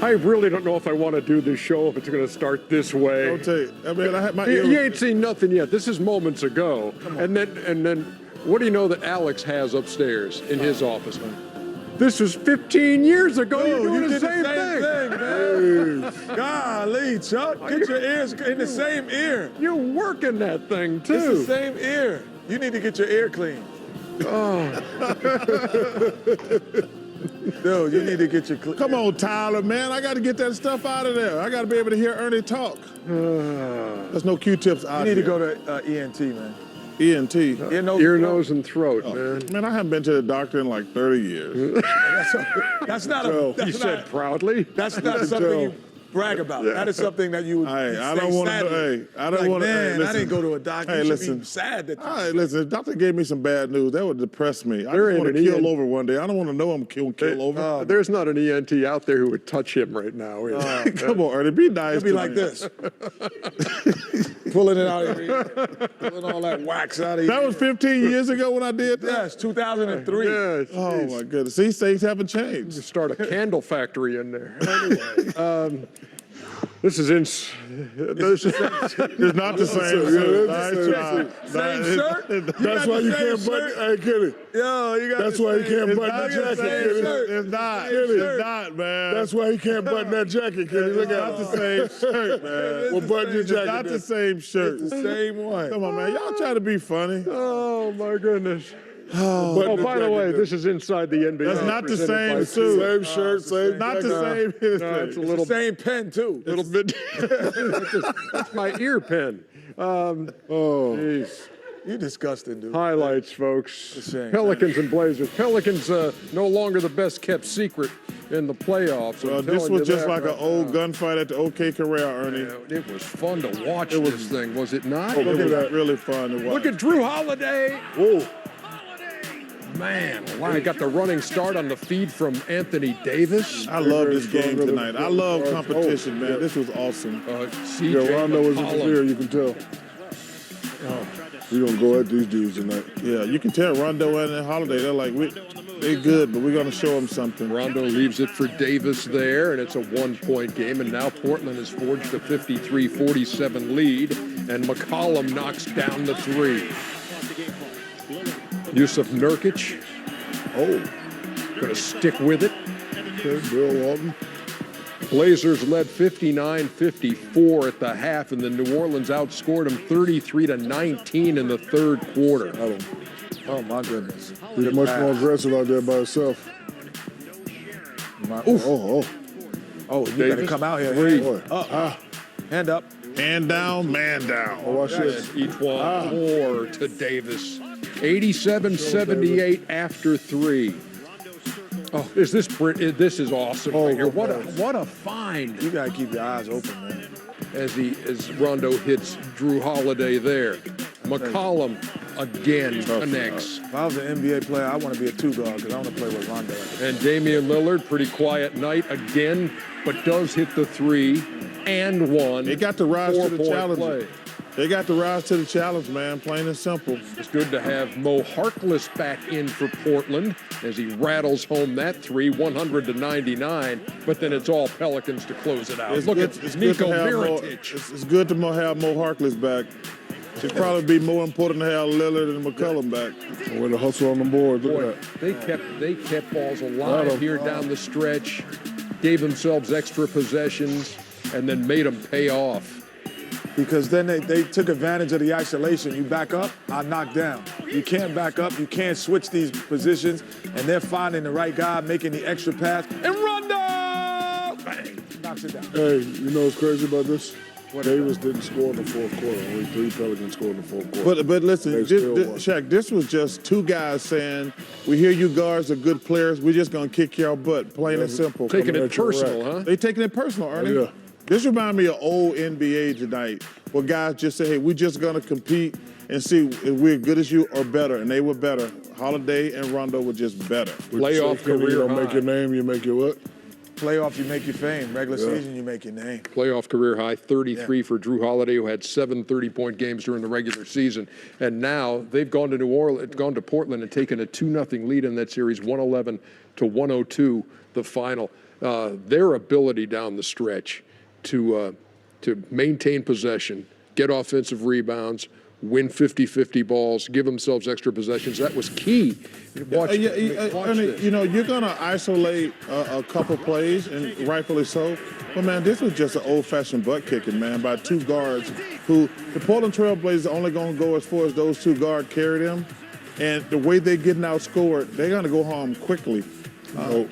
I really don't know if I want to do this show if it's going to start this way. I'll tell you. I mean, I had my You ain't seen nothing yet. This is moments ago. And then, what do you know that Alex has upstairs in his office? This was 15 years ago. You're doing the same thing, man. Golly, Chuck, get your ears in the same ear. You're working that thing too. It's the same ear. You need to get your ear clean. Oh. Dude, you need to get your Come on, Tyler, man. I got to get that stuff out of there. I got to be able to hear Ernie talk. There's no Q-tips out You need here. to go to ENT, man. ENT. Ear, nose, and throat, man. Man, I haven't been to the doctor in like 30 years. That's not a. You said proudly. That's not something you brag about. That is something that you would. I don't want to. Hey, I don't want to. Man, hey, listen, I didn't go to a doctor. Hey, You should listen. be sad that. All right, listen. The doctor gave me some bad news. That would depress me. I There just want to ain't an kill ENT. over one day. I don't want to know I'm kill over. There's not an ENT out there who would touch him right now. Come on, Ernie. Be nice. It'd be to like me. this. Pulling it out of here. Pulling all that wax out of here. That was 15 years ago when I did that? Yes, 2003. Yeah, Oh, my goodness. See, things haven't changed. You start a candle factory in there. Anyway, this is It's not the same. Same shirt? That's why you can't button. Hey, Kenny. Yo, you got That's why you can't button not that the jacket, same Kenny. shirt. It's not. Same It's shirt. not, man. That's why you can't button that jacket, Kenny. Look at the same shirt, man. Well, button your jacket. It's not the same shirt. It's the same one. Come on, man. Y'all try to be funny. Oh, my goodness. Oh, By the way, this is inside the NBA. That's not the presented by same suit. T- Same shirt, same. Not the same. No, it's a little Same pen, too. little bit. That's my ear pen. Jeez. You disgusting, dude. Highlights, folks. shame, Pelicans and Blazers. Pelicans no longer the best kept secret in the playoffs. I'm This telling was you just that like right an old now. gunfight at the OK Corral, Ernie. Yeah, it was fun to watch this thing, was it not? It was really fun to watch. Look at Drew Holiday. Whoa. Man, wow, he got the running start on the feed from Anthony Davis. I love this game tonight. I love competition, man. This was awesome. CJ Yeah, Rondo was in the McCollum. clear, you can tell. We're going to go at these dudes tonight. Yeah, you can tell Rondo and Holiday, they're like, they're good, but we're going to show them something. Rondo leaves it for Davis there, and it's a one-point game. And now Portland has forged a 53-47 lead, and McCollum knocks down the three. Yusuf Nurkic, going to stick with it. Okay, Bill Walton. Blazers led 59-54 at the half, and then New Orleans outscored them 33-19 in the third quarter. Oh, my goodness. He's much more aggressive out there by himself. Oh, you got to Davis, come out here. three. Hand up. Hand down, man down. Oh, watch this. Each one four to Davis. 87-78 after three. Oh, this is awesome right here. What a find You got to keep your eyes open, man. as Rondo hits Drew Holiday there. McCollum again connects. If I was an NBA player, I want to be a two-guard because I want to play with Rondo. And Damian Lillard, pretty quiet night again, but does hit the three and one. They got to rise to the Four-point challenge. play. They got to rise to the challenge, man, plain and simple. It's good to have Mo Harkless back in for Portland as he rattles home that three, 100-99. But then it's all Pelicans to close it out. Look at Nico Mirotic. It's good to have Mo Harkless back. It'd probably be more important to have Lillard and McCollum back. With the hustle on the board, look at that. They kept balls alive here down the stretch, gave themselves extra possessions, and then made them pay off. Because then they took advantage of the isolation. You back up, I knock down. You can't back up. You can't switch these positions. And they're finding the right guy, making the extra pass. And Rondo! Bang! Knocks it down. Hey, you know what's crazy about this? Davis didn't score in the fourth quarter. Only 3 Pelicans scored in the fourth quarter. But listen, They still won. Shaq, this was just two guys saying, we hear you guards are good players. We're just going to kick your butt, plain and simple. Taking Coming it at your personal, rack. huh? They taking it personal, Ernie. Yeah. This reminds me of old NBA tonight, where guys just say, hey, we're just going to compete and see if we're good as you or better. And they were better. Holiday and Rondo were just better. Playoff Kenny, career you don't make high. your name, you make your what? Playoff, you make your fame. Regular season, you make your name. Playoff career high, 33 for Drew Holiday, who had 7 30-point games during the regular season. And now they've gone to Portland and taken a 2-0 lead in that series, 111-102, the final. Their ability down the stretch to maintain possession, get offensive rebounds, win 50-50 balls, give themselves extra possessions. That was key. Watch this. You know, you're going to isolate a couple plays, and rightfully so. But, man, this was just an old-fashioned butt kicking, man, by two guards who the Portland Trail Blazers are only going to go as far as those two guards carry them. And the way they're getting outscored, they're going to go home quickly. I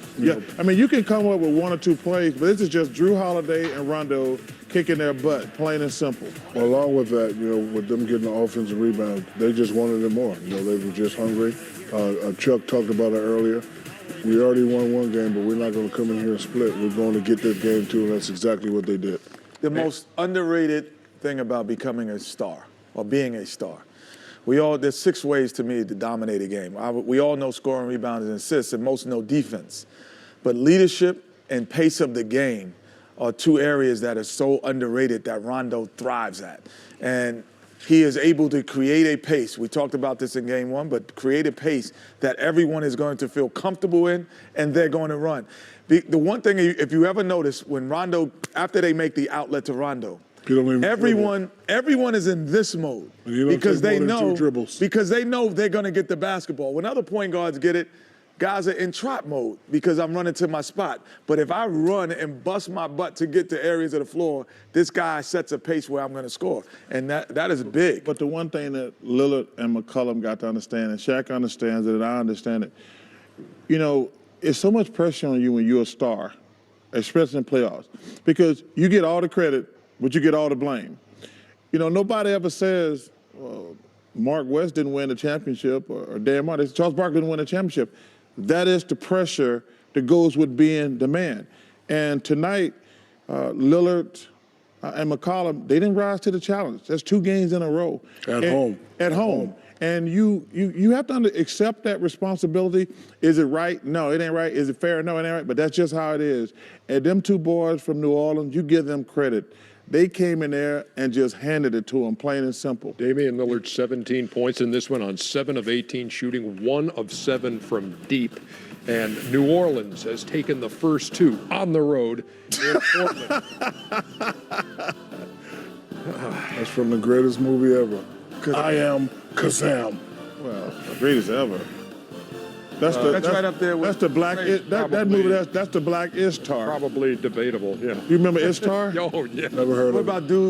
mean, you can come up with 1 or 2 plays, but this is just Drew Holiday and Rondo kicking their butt, plain and simple. Well, along with that, you know, with them getting the offensive rebound, they just wanted it more. You know, they were just hungry. Chuck talked about it earlier. We already won one game, but we're not going to come in here and split. We're going to get this game too, and that's exactly what they did. The most underrated thing about becoming a star or being a star. There's 6 ways to me to dominate a game. We all know scoring, rebounds, and assists, and most know defense. But leadership and pace of the game are 2 areas that are so underrated that Rondo thrives at. And he is able to create a pace. We talked about this in game 1, but create a pace that everyone is going to feel comfortable in, and they're going to run. The one thing, if you ever notice, when Rondo, after they make the outlet to Rondo, everyone is in this mode because they know they're going to get the basketball. When other point guards get it, guys are in trap mode because I'm running to my spot. But if I run and bust my butt to get to areas of the floor, this guy sets a pace where I'm going to score. And that is big. But the one thing that Lillard and McCollum got to understand, and Shaq understands it, and I understand it, you know, it's so much pressure on you when you're a star, especially in playoffs, because you get all the credit, but you get all the blame. You know, nobody ever says, well, Mark West didn't win the championship or Dan Martin. Charles Barkley didn't win the championship. That is the pressure that goes with being the man. And tonight, Lillard and McCollum, they didn't rise to the challenge. That's 2 games in a row. At home. And you have to accept that responsibility. Is it right? No, it ain't right. Is it fair? No, it ain't right. But that's just how it is. And them 2 boys from New Orleans, you give them credit. They came in there and just handed it to them, plain and simple. Damian Lillard, 17 points in this one on 7 of 18 shooting, 1 of 7 from deep. And New Orleans has taken the first 2 on the road in Portland. That's from the greatest movie ever. I Am Kazam. Well, the greatest ever. That's right up there with that's the black. That movie. That's the Black Ishtar. Probably debatable. Yeah. You remember Ishtar? Oh yeah. Never heard of it. What about dude?